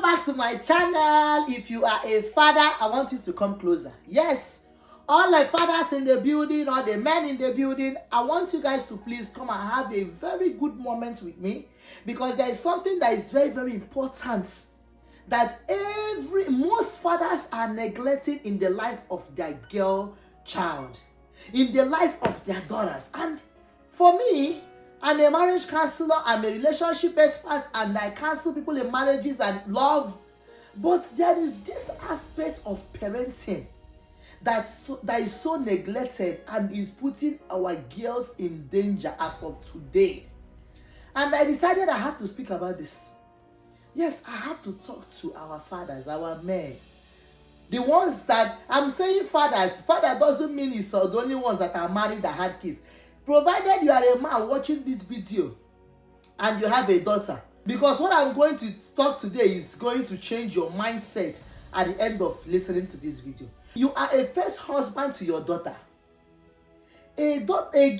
back to my channel. If you are a father, I want you to come closer. Yes, all the fathers in the building, all the men in the building, I want you guys to please come and have a very good moment with me, because there is something that is very, very important that most fathers are neglecting in the life of their girl child, in the life of their daughters. And for me, I'm a marriage counselor, I'm a relationship expert, and I counsel people in marriages and love. But there is this aspect of parenting that is so neglected and is putting our girls in danger as of today. And I decided I have to speak about this. Yes, I have to talk to our fathers, our men. The ones that, I'm saying fathers, father doesn't mean it's the only ones that are married that had kids. Provided you are a man watching this video and you have a daughter. Because what I'm going to talk today is going to change your mindset at the end of listening to this video. You are a first husband to your daughter. A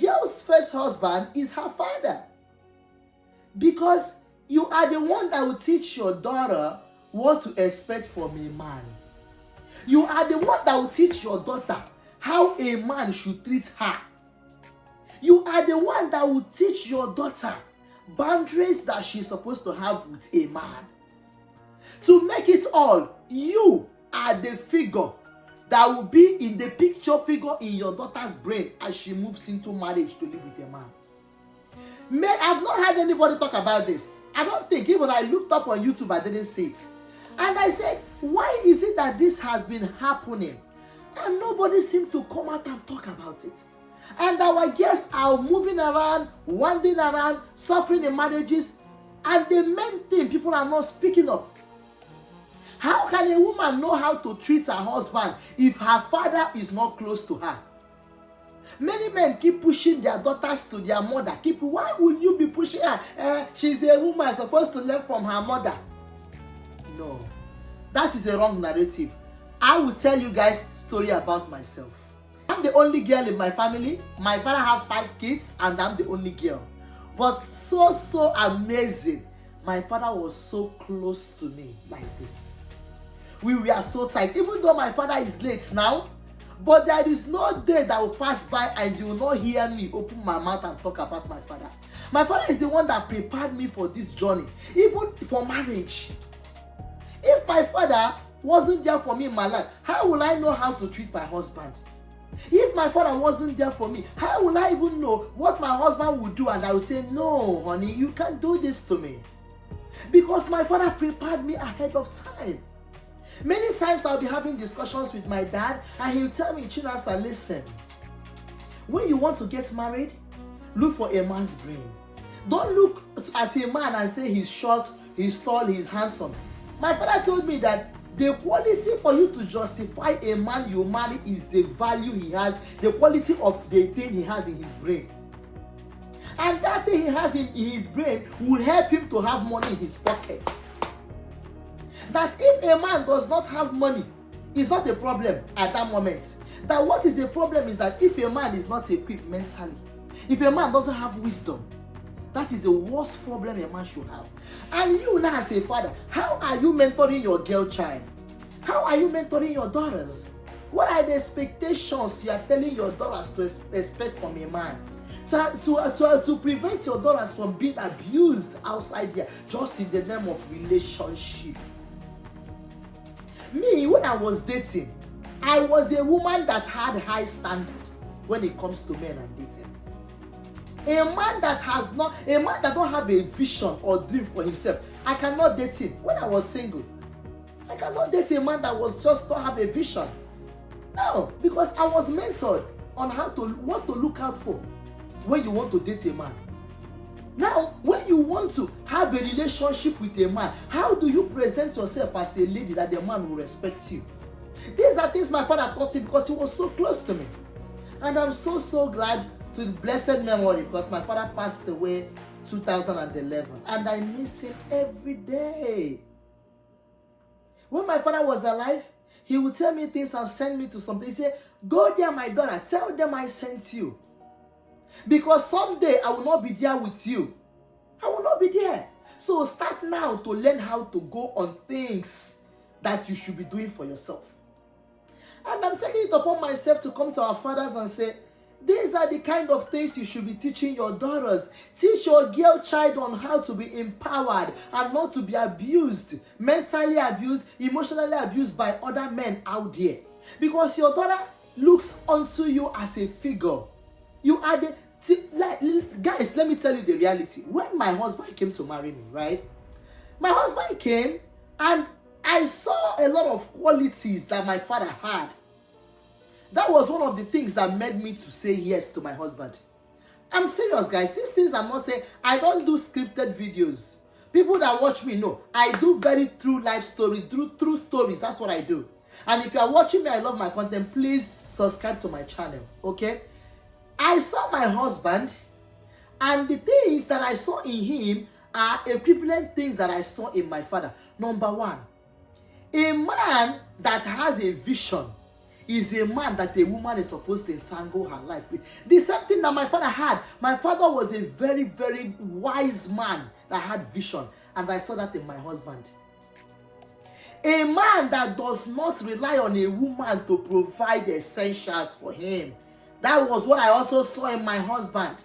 girl's first husband is her father. Because you are the one that will teach your daughter what to expect from a man. You are the one that will teach your daughter how a man should treat her. You are the one that will teach your daughter boundaries that she's supposed to have with a man. To make it all, you are the figure that will be in the picture figure in your daughter's brain as she moves into marriage to live with a man. Man, I've not heard anybody talk about this. I don't think, even I looked up on YouTube, I didn't see it. And I said, why is it that this has been happening? And nobody seemed to come out and talk about it. And our guests are moving around, wandering around, suffering in marriages. And the main thing, people are not speaking up. How can a woman know how to treat her husband if her father is not close to her? Many men keep pushing their daughters to their mother. Why would you be pushing her? She's a woman supposed to learn from her mother. No, that is a wrong narrative. I will tell you guys a story about myself. I'm the only girl in my family. My father has 5 kids and I'm the only girl. But so amazing. My father was so close to me like this. We were so tight. Even though my father is late now, but there is no day that will pass by and you will not hear me open my mouth and talk about my father. My father is the one that prepared me for this journey, even for marriage. If my father wasn't there for me in my life, how will I know how to treat my husband? If my father wasn't there for me, how will I even know what my husband would do? And I will say, no, honey, you can't do this to me. Because my father prepared me ahead of time. Many times I'll be having discussions with my dad and he'll tell me, Chinasa, listen, when you want to get married, look for a man's brain. Don't look at a man and say he's short, he's tall, he's handsome. My father told me that the quality for you to justify a man you marry is the value he has, the quality of the thing he has in his brain. And that thing he has in his brain will help him to have money in his pockets. That if a man does not have money, it's not a problem at that moment. That what is the problem is that if a man is not equipped mentally, if a man doesn't have wisdom, that is the worst problem a man should have. And you now as a father, how are you mentoring your girl child? How are you mentoring your daughters? What are the expectations you are telling your daughters to expect from a man? To prevent your daughters from being abused outside there, just in the name of relationship. Me, when I was dating, I was a woman that had high standard when it comes to men and dating. A man that don't have a vision or dream for himself, I cannot date him. When I was single, I cannot date a man that was just don't have a vision. No, because I was mentored on what to look out for when you want to date a man. Now, when you want to have a relationship with a man, how do you present yourself as a lady that the man will respect you? These are things my father taught me because he was so close to me. And I'm so glad to the blessed memory, because my father passed away 2011 and I miss him every day. When my father was alive, he would tell me things and send me to some place. He say, go there, my daughter, tell them I sent you. Because someday I will not be there with you. I will not be there. So start now to learn how to go on things that you should be doing for yourself. And I'm taking it upon myself to come to our fathers and say, these are the kind of things you should be teaching your daughters. Teach your girl child on how to be empowered and not to be abused, mentally abused, emotionally abused by other men out there. Because your daughter looks onto you as a figure. You are the... guys, let me tell you the reality. When my husband came to marry me, right? My husband came and I saw a lot of qualities that my father had. That was one of the things that made me to say yes to my husband. I'm serious, guys. These things I'm not saying. I don't do scripted videos. People that watch me know I do very true life story, true stories. That's what I do. And if you are watching me, I love my content, please subscribe to my channel, okay? I saw my husband, and the things that I saw in him are equivalent things that I saw in my father. Number one, a man that has a vision is a man that a woman is supposed to entangle her life with. The same thing that my father had. My father was a very, very wise man that had vision, and I saw that in my husband. A man that does not rely on a woman to provide the essentials for him. That was what I also saw in my husband.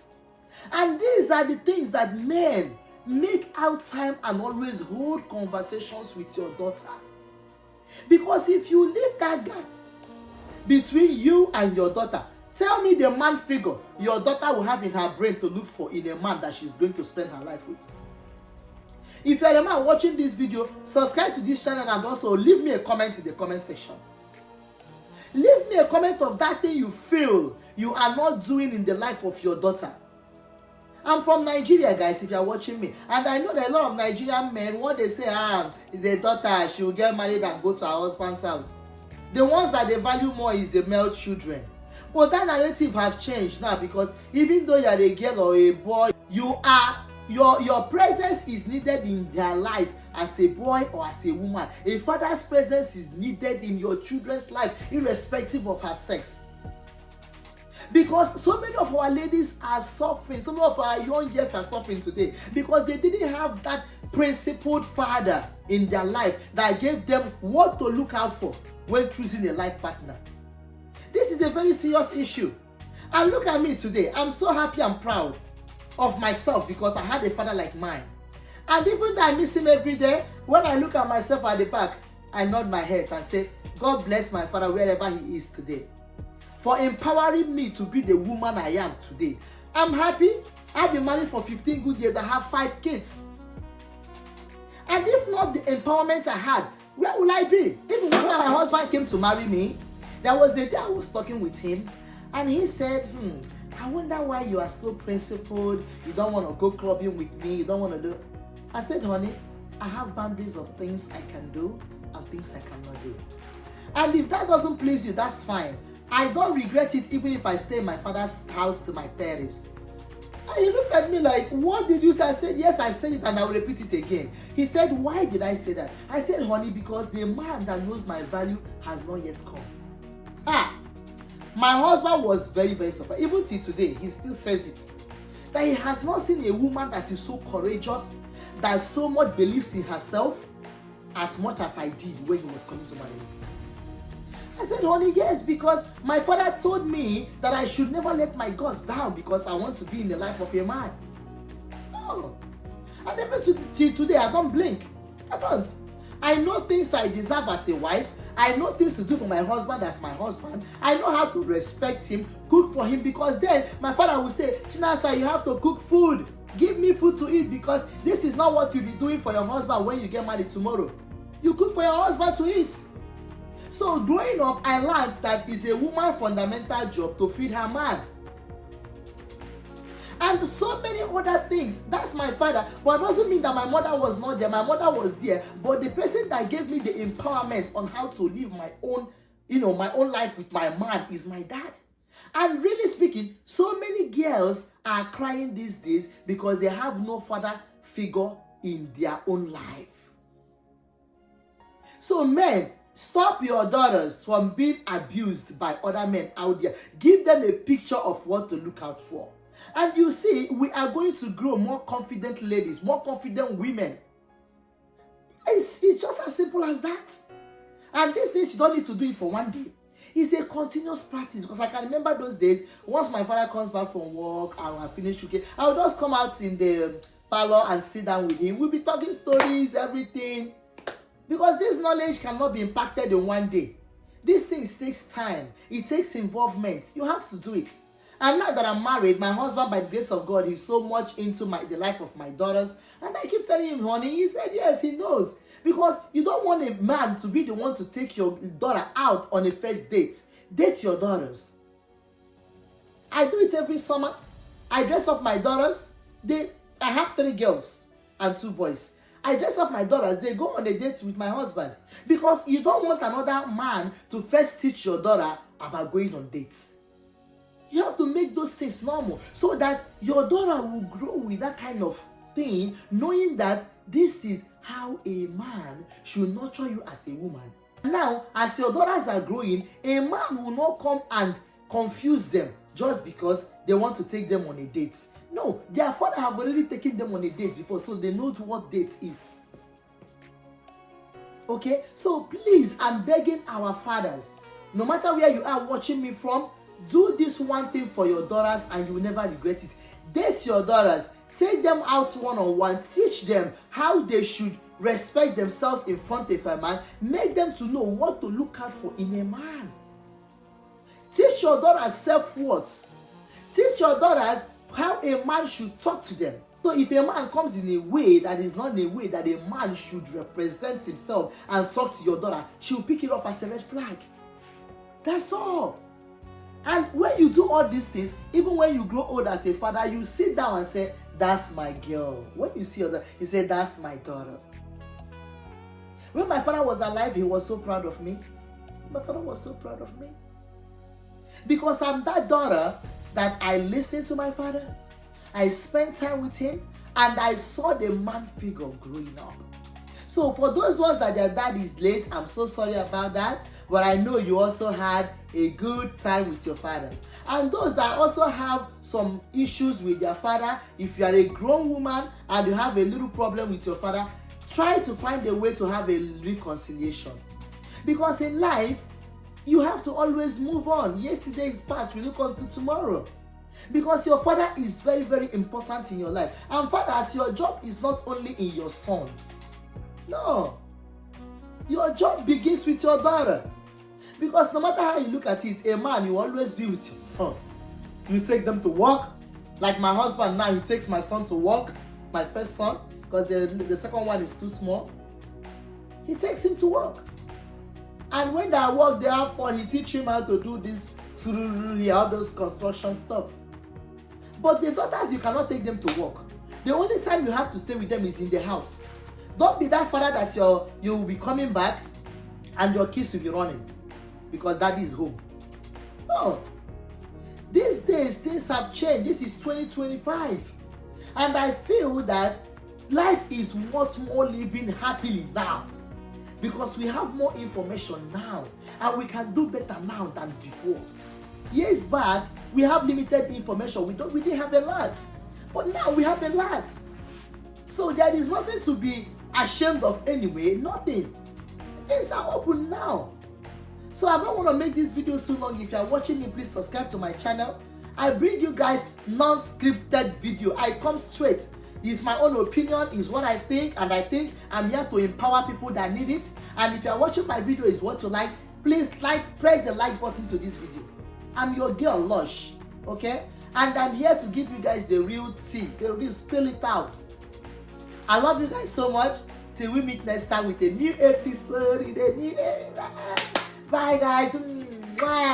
And these are the things that men make out time and always hold conversations with your daughter. Because if you leave that gap between you and your daughter, tell me the man figure your daughter will have in her brain to look for in a man that she's going to spend her life with. If you're a man watching this video, subscribe to this channel and also leave me a comment in the comment section. Leave me a comment of that thing you feel you are not doing in the life of your daughter. I'm from Nigeria, guys, if you're watching me. And I know that a lot of Nigerian men, what they say, is a daughter, she will get married and go to her husband's house. The ones that they value more is the male children. But that narrative have changed now, because even though you're a girl or a boy, your presence is needed in their life as a boy or as a woman. A father's presence is needed in your children's life, irrespective of her sex. Because so many of our ladies are suffering, some of our young girls are suffering today because they didn't have that principled father in their life that gave them what to look out for when choosing a life partner. This is a very serious issue. And look at me today. I'm so happy and proud of myself because I had a father like mine. And even though I miss him every day, when I look at myself at the back, I nod my head and say, God bless my father wherever he is today, for empowering me to be the woman I am today. I'm happy. I've been married for 15 good years. I have 5 kids. And if not the empowerment I had, where will I be? Even when my husband came to marry me, there was a day I was talking with him, and he said, I wonder why you are so principled. You don't want to go clubbing with me. You don't want to do. I said, honey, I have boundaries of things I can do and things I cannot do. And if that doesn't please you, that's fine. I don't regret it even if I stay in my father's house till my 30s. And he looked at me like, what did you say? I said, yes, I said it and I will repeat it again. He said, why did I say that? I said, honey, because the man that knows my value has not yet come. My husband was very, very surprised. Even till today, he still says it. That he has not seen a woman that is so courageous, that so much believes in herself, as much as I did when he was coming to marry me. I said, honey, yes, because my father told me that I should never let my guards down because I want to be in the life of a man. No. And even till today, I don't blink. I don't. I know things I deserve as a wife. I know things to do for my husband as my husband. I know how to respect him, cook for him, because then my father will say, Chinasa, you have to cook food. Give me food to eat, because this is not what you'll be doing for your husband when you get married tomorrow. You cook for your husband to eat. So growing up, I learned that it's a woman's fundamental job to feed her man. And so many other things. That's my father. But it doesn't mean that my mother was not there. My mother was there. But the person that gave me the empowerment on how to live my own, my own life with my man is my dad. And really speaking, so many girls are crying these days because they have no father figure in their own life. So men, stop your daughters from being abused by other men out there. Give them a picture of what to look out for. And you see, we are going to grow more confident ladies, more confident women. It's just as simple as that. And these things, you don't need to do it for one day. It's a continuous practice, because I can remember those days, once my father comes back from work and I finish cooking, I'll just come out in the parlor and sit down with him. We'll be talking stories, everything. Because this knowledge cannot be impacted in one day. These things takes time. It takes involvement. You have to do it. And now that I'm married, my husband, by the grace of God, is so much into the life of my daughters. And I keep telling him, honey, he said yes, he knows. Because you don't want a man to be the one to take your daughter out on a first date. Date your daughters. I do it every summer. I dress up my daughters. I have 3 girls and 2 boys. I dress up my daughters. They go on a date with my husband. Because you don't want another man to first teach your daughter about going on dates. You have to make those things normal, so that your daughter will grow with that kind of thing, knowing that this is how a man should nurture you as a woman. Now, as your daughters are growing, a man will not come and confuse them just because they want to take them on a date. No, their father have already taken them on a date before, so they know what date is. Okay? So please, I'm begging our fathers, no matter where you are watching me from, do this one thing for your daughters and you will never regret it. Date your daughters. Take them out one-on-one. Teach them how they should respect themselves in front of a man. Make them to know what to look out for in a man. Teach your daughters self-worth. Teach your daughters how a man should talk to them. So if a man comes in a way that is not in a way that a man should represent himself and talk to your daughter, she'll pick it up as a red flag. That's all. And when you do all these things, even when you grow old as a father, you sit down and say, that's my girl. When you see your daughter, you say, that's my daughter. When my father was alive, he was so proud of me. My father was so proud of me. Because I'm that daughter that I listened to my father, I spent time with him, and I saw the man figure growing up. So for those ones that their dad is late, I'm so sorry about that. But I know you also had a good time with your fathers. And those that also have some issues with their father, if you are a grown woman and you have a little problem with your father, try to find a way to have a reconciliation. Because in life, you have to always move on. Yesterday is past, we look on to tomorrow. Because your father is very, very important in your life. And fathers, your job is not only in your sons. No. Your job begins with your daughter. Because no matter how you look at it, a man, you always be with your son. You take them to work. Like my husband now, he takes my son to work. My first son, because the second one is too small. He takes him to work. And when they work, they have fun. He teach him how to do this, all those construction stuff. But the daughters, you cannot take them to work. The only time you have to stay with them is in the house. Don't be that father that you will be coming back and your kids will be running because daddy is home. No. These days, things have changed. This is 2025. And I feel that life is much more living happily now. Because we have more information now. And we can do better now than before. Years back, we have limited information. We didn't have a lot. But now we have a lot. So there is nothing to be ashamed of anyway. Nothing. Things are open now. So I don't want to make this video too long. If you are watching me, please subscribe to my channel. I bring you guys non-scripted video. I come straight. It's my own opinion, is what I think, and I think I'm here to empower people that need it. And if you are watching my video is what you like, please press the like button to this video. I'm your girl Lush, okay? And I'm here to give you guys the real tea, the real spill it out. I love you guys so much. Till we meet next time with a new episode in a new era. Bye guys. Mwah.